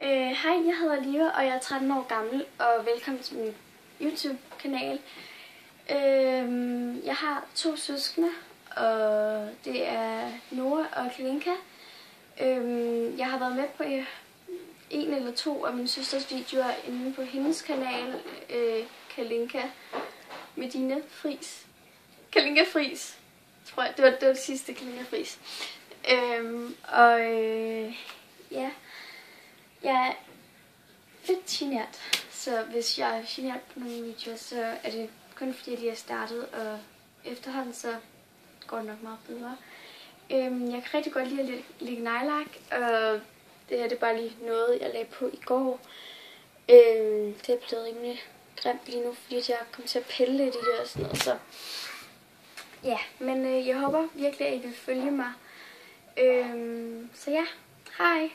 Hej, jeg hedder Liva, og jeg er 13 år gammel, og velkommen til min YouTube-kanal. Jeg har 2 søskende, og det er Nora og Kalinka. Jeg har været med på 1 eller 2 af min søsters videoer inde på hendes kanal, Kalinka Medina Friis. Kalinka Friis, tror jeg. Det var det sidste, Kalinka Friis. Ja. Jeg er lidt genert, så hvis jeg er genert på nogle videoer, så er det kun fordi, de er startet, og efterhånden så går det nok meget bedre. Jeg kan rigtig godt lide at lægge nejlak, og det her det er bare lige noget, jeg lagde på i går. Det er blevet rimelig grimt lige nu, fordi jeg kom til at pille lidt i det og sådan noget, så ja, men jeg håber virkelig, at I vil følge mig. Så ja, hej!